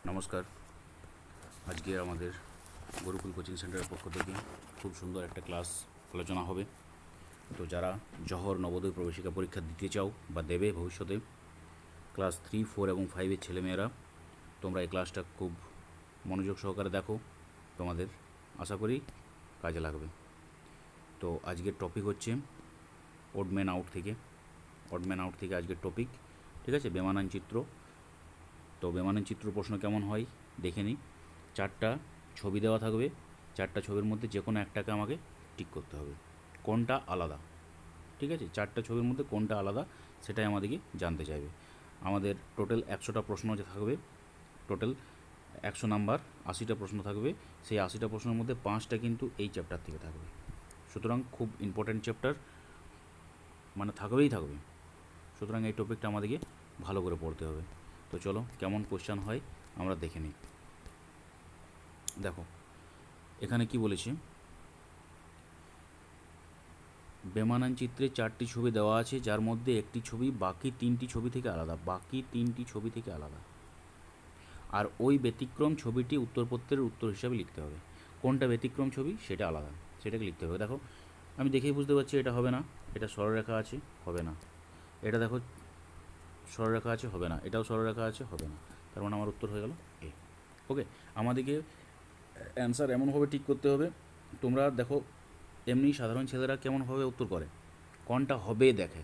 নমস্কার। আজকে আমাদের গুরুকুল কোচিং সেন্টারের পক্ষ থেকে খুব সুন্দর একটা ক্লাস আলোচনা হবে। তো যারা জহর নবোদয় প্রবেশিকা পরীক্ষা দিতে চাও বা দেবে ভবিষ্যতে, ক্লাস 3, 4 এবং 5-এর ছেলেমেয়েরা, তোমরা এই ক্লাসটা খুব মনোযোগ সহকারে দেখো, তোমাদের আশা করি কাজে লাগবে। তো আজকের টপিক হচ্ছে ওড ম্যান আউট থেকে আজকের টপিক, ঠিক আছে? বেমানান চিত্র। তো বেমানান চিত্র প্রশ্ন কেমন হয় দেখে নিই। 4টা ছবি দেওয়া থাকবে, 4টা ছবির মধ্যে যে কোনো একটাকে আমাকে টিক করতে হবে, কোনটা আলাদা, ঠিক আছে? 4টা ছবির মধ্যে কোনটা আলাদা সেটাই আমাদেরকে জানতে চাইবে। আমাদের টোটাল 100টা প্রশ্ন থাকবে, টোটাল 100 নাম্বার, 80টা প্রশ্ন থাকবে। সেই 80টা প্রশ্নের মধ্যে 5টা কিন্তু এই চ্যাপ্টার থেকে থাকবে। সুতরাং খুব ইম্পর্ট্যান্ট চ্যাপ্টার, মানে থাকবেই থাকবে। সুতরাং এই টপিকটা আমাদেরকে ভালো করে পড়তে হবে। তো চলো কেমন কোশ্চেন হয় আমরা দেখে নিই। দেখো এখানে কি বলেছে, বেমানান চিত্রে 4টি ছবি দেওয়া আছে, যার মধ্যে একটি ছবি বাকি 3টি ছবি থেকে আলাদা, আর ওই ব্যতিক্রম ছবিটি উত্তরপত্রের উত্তর হিসাবে লিখতে হবে। কোনটা ব্যতিক্রম ছবি সেটা আলাদা, সেটাকে লিখতে হবে। দেখো আমি দেখেই বুঝতে পারছি এটা হবে না, এটা সরলরেখা আছে, হবে না। এটা দেখো সরলরেখা আছে, হবে না। এটাও সরলরেখা আছে, হবে না। তার মানে আমার উত্তর হয়ে গেল এ। ওকে, আমাদেরকে অ্যান্সার এমনভাবে ঠিক করতে হবে। তোমরা দেখো এমনি সাধারণ ছেলেরা কেমনভাবে উত্তর করে, কোনটা হবে দেখে,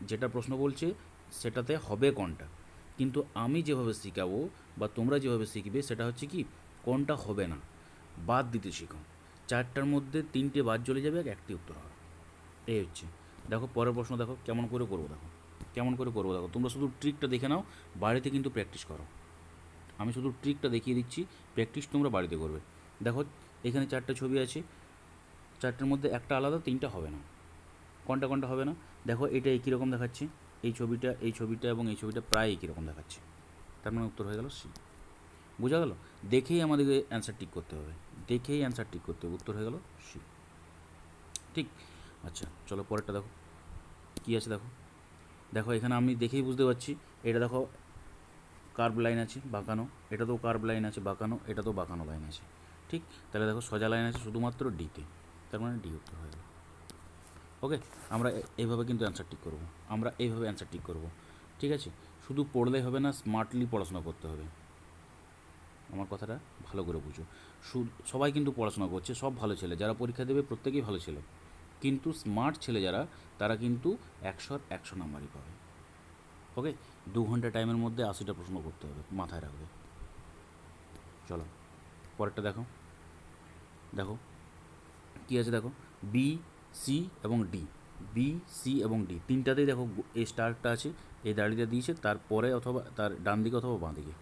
যেটা প্রশ্ন বলছে সেটাতে হবে কোনটা। কিন্তু আমি যেভাবে শেখাবো বা তোমরা যেভাবে শিখবে সেটা হচ্ছে কি, কোনটা হবে না বাদ দিতে শিখো। 4টার মধ্যে 3টে বাদ চলে যাবে, আর একটি উত্তর হবে। এই হচ্ছে। দেখো পরের প্রশ্ন দেখো কেমন করে করবো, দেখো তোমরা শুধু ট্রিকটা দেখে নাও, বাড়িতে কিন্তু প্র্যাকটিস করো। আমি শুধু ট্রিকটা দেখিয়ে দিচ্ছি, প্র্যাকটিস তোমরা বাড়িতে করবে। দেখো এখানে 4টা ছবি আছে, 4টার মধ্যে একটা আলাদা, 3টা হবে না। কোনটা কোনটা হবে না দেখো, এটা একই রকম দেখাচ্ছে, এই ছবিটা এবং এই ছবিটা প্রায় একই রকম দেখাচ্ছে। তার মানে উত্তর হয়ে গেল সি। বোঝা গেল? দেখেই আমাদেরকে অ্যান্সার টিক করতে হবে, উত্তর হয়ে গেল সি। ঠিক। আচ্ছা চলো পরেরটা দেখো কী আছে। দেখো দেখো এখানে আমি দেখেই বুঝতে পারছি, এটা দেখো কার্ভ লাইন আছে বাঁকানো, এটাতেও কার্ভ লাইন আছে বাঁকানো, এটাতেও বাঁকানো লাইন আছে। ঠিক, তাহলে দেখো সোজা লাইন আছে শুধুমাত্র ডিতে, তার মানে ডি উত্তর হয়ে গেল। ওকে, আমরা এইভাবে কিন্তু অ্যান্সার ঠিক করব। ঠিক আছে, শুধু পড়লেই হবে না, স্মার্টলি পড়াশোনা করতে হবে। আমার কথাটা ভালো করে বুঝো। সবাই কিন্তু পড়াশোনা করছে, সব ভালো ছেলে, যারা পরীক্ষা দেবে প্রত্যেকেই ভালো ছেলে, কিন্তু স্মার্ট ছেলে যারা, তারা কিন্তু 100 নাম্বারই পাবে। ওকে, 2 ঘন্টা টাইমের মধ্যে 80টা প্রশ্ন করতে হবে, মাথায় রাখবে। চলো পরেরটা দেখো। দেখো কী আছে, দেখো বি, সি এবং ডি, তিনটাতেই দেখো এই স্টারটা আছে, এই দাড়িটা দিয়েছে, তারপরে অথবা তার ডান দিকে অথবা বাঁ দিকে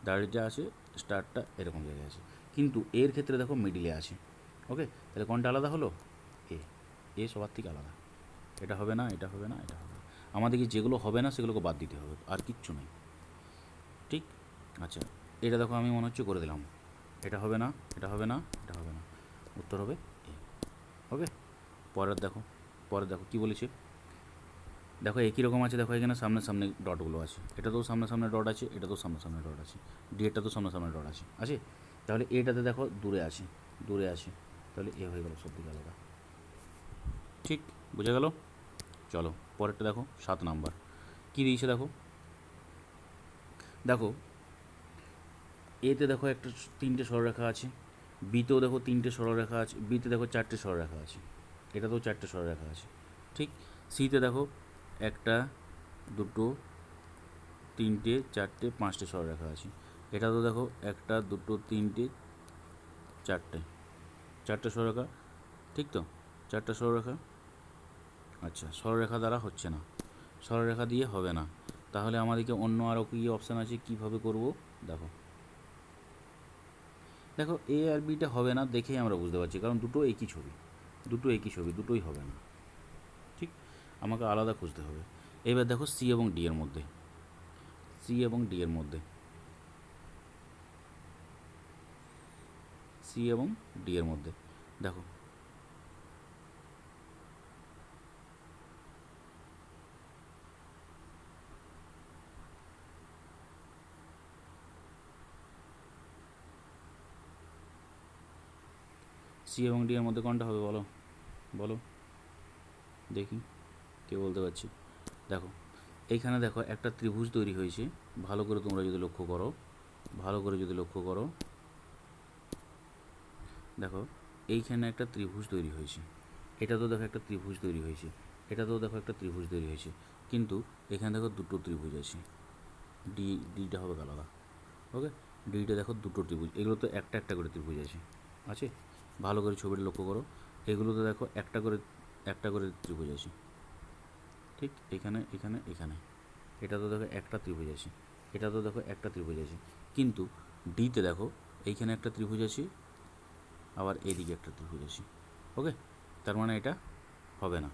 দাড়িটা আছে, স্টারটা এরকম জায়গায় আছে, কিন্তু এর ক্ষেত্রে দেখো মিডিলে আছে। ওকে, তাহলে কোনটা আলাদা হলো? এ সবার থেকে আলাদা। এটা হবে না, এটা হবে না, এটা হবে না। আমাদেরকে যেগুলো হবে না সেগুলোকে বাদ দিতে হবে, আর কিচ্ছু নেই। ঠিক। আচ্ছা, এটা দেখো আমি মনে হচ্ছে করে দিলাম, এটা হবে না, এটা হবে না, এটা হবে না, উত্তর হবে এ। ওকে, পরের দেখো কী বলেছে। দেখো একই রকম আছে, দেখো এখানে সামনে সামনে ডটগুলো আছে, এটাতেও সামনে সামনে ডট আছে, এটাতেও সামনে সামনে ডট আছে, ডিএটাতেও সামনে সামনে ডট আছে আছে। তাহলে এটাতে দেখো দূরে আছে, তাহলে এ হয়ে গেল সব দিকে আলাদা। ঠিক, বোঝা গেল? চলো পরেরটা দেখো, 7 নাম্বার কী দিয়েছে দেখো। দেখো এতে দেখো একটা 3টে সরলরেখা আছে, বিতেও দেখো 3টে সরলরেখা আছে, বিতে দেখো 4টে সরলরেখা আছে, এটাতেও 4টে সরলরেখা আছে। ঠিক, সিতে দেখো 1, 2, 3, 4, 5টে সরলরেখা আছে, এটাতেও দেখো 1, 2, 3, 4টে সরলরেখা। ঠিক তো, 4টে সরলরেখা। আচ্ছা, সরলরেখা দ্বারা হচ্ছে না, সরলরেখা দিয়ে হবে না, তাহলে আমাদেরকে অন্য আরও কী অপশান আছে, কীভাবে করব। দেখো দেখো এ আর বিটা হবে না দেখেই আমরা বুঝতে পারছি, কারণ দুটো একই ছবি, দুটোই হবে না। ঠিক, আমাকে আলাদা খুঁজতে হবে। এবার দেখো সি এবং ডি এর মধ্যে, সি এবং ডি এর মধ্যে দেখো সি এবং ডি এর মধ্যে কোনটা হবে বলো বলো দেখি, কে বলতে পারছি? দেখো এইখানে দেখো একটা ত্রিভুজ তৈরি হয়েছে, ভালো করে তোমরা যদি লক্ষ্য করো, ভালো করে যদি লক্ষ্য করো, দেখো এইখানে একটা ত্রিভুজ তৈরি হয়েছে, এটা তো দেখো একটা ত্রিভুজ তৈরি হয়েছে, এটা তো দেখো একটা ত্রিভুজ তৈরি হয়েছে, কিন্তু এখানে দেখো দুটো ত্রিভুজ আছে, ডিটা হবে আলাদা। ওকে, ডিটা দেখো দুটো ত্রিভুজ, এগুলো তো একটা একটা করে ত্রিভুজ আছে, ভালো করে ছবিটা লক্ষ্য করো, এগুলোতে দেখো একটা করে ত্রিভুজ আছে, ঠিক এখানে এখানে এখানে, এটা তো দেখো একটা ত্রিভুজ আছে, এটা তো দেখো একটা ত্রিভুজ আছে, কিন্তু ডিতে দেখো এইখানে একটা ত্রিভুজ আছে, আবার এইদিকে একটা ত্রিভুজ আছে। ওকে, তার মানে এটা হবে না,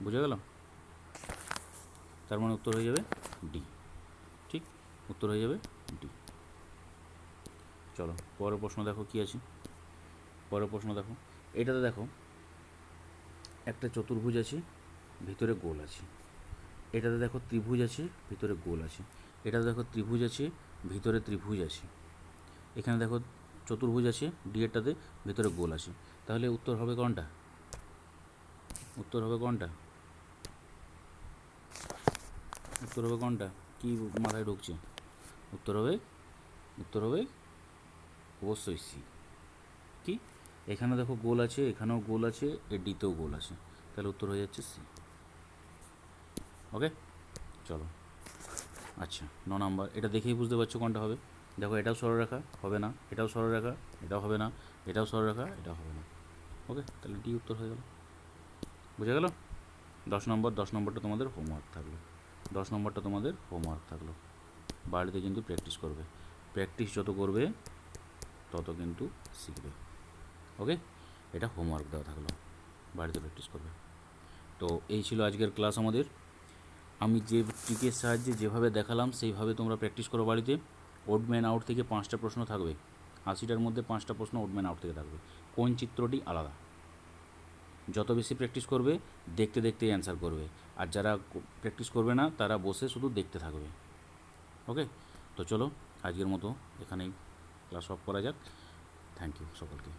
বুঝে গেল? তার মানে উত্তর হয়ে যাবে ডি। ঠিক, উত্তর হয়ে যাবে ডি। চলো পরের প্রশ্ন দেখো কি আছে, পরের প্রশ্ন দেখো, এটাতে দেখো একটা চতুর্ভুজ আছে, ভিতরে গোল আছে, এটাতে দেখো ত্রিভুজ আছে, ভিতরে গোল আছে, এটাতে দেখো ত্রিভুজ আছে, ভিতরে ত্রিভুজ আছে, এখানে দেখো চতুর্ভুজ আছে, ডি এরটাতে ভিতরে গোল আছে, তাহলে উত্তর হবে কোনটা? উত্তর হবে কোনটা? উত্তর হবে কোনটা? কি মাথায় ঢুকছে? উত্তর হবে, উত্তর হবে অবশ্যই সি। কি, এখানে দেখো গোল আছে, এখানেও গোল আছে, এ ডিতেও গোল আছে, তাহলে উত্তর হয়ে যাচ্ছে সি। ওকে, চলো। আচ্ছা 9 নাম্বার, এটা দেখেই বুঝতে পারছো কোনটা হবে। দেখো এটাও সরলরেখা, হবে না, এটাও সরলরেখা, এটাও হবে না, এটাও সরলরেখা, এটাও হবে না। ওকে, তাহলে ডি উত্তর হয়ে গেল, বুঝে গেল? 10 নম্বর, 10 নম্বরটা তোমাদের হোমওয়ার্ক থাকলো, 10 নম্বরটা তোমাদের হোমওয়ার্ক থাকলো, বাড়িতে কিন্তু প্র্যাকটিস করবে, প্র্যাকটিস যত করবে তত কিন্তু শিখবে। ওকে, এটা হোমওয়ার্ক দেওয়া থাকলো, বাড়িতে প্র্যাকটিস করবে। তো এই ছিল আজকের ক্লাস আমাদের, আমি যে ট্রিকের সাহায্যে যেভাবে দেখালাম সেইভাবে তোমরা প্র্যাকটিস করো বাড়িতে। ওড ম্যান আউট থেকে 5টা প্রশ্ন থাকবে, 80টার মধ্যে 5টা প্রশ্ন ওড ম্যান আউট থেকে থাকবে, কোন চিত্রটি আলাদা। যত বেশি প্র্যাকটিস করবে দেখতে দেখতেই অ্যান্সার করবে, আর যারা প্র্যাকটিস করবে না তারা বসে শুধু দেখতে থাকবে। ওকে, তো চলো আজকের মতো এখানেই ক্লাস অফ করা যাক। থ্যাংক ইউ সকলকে।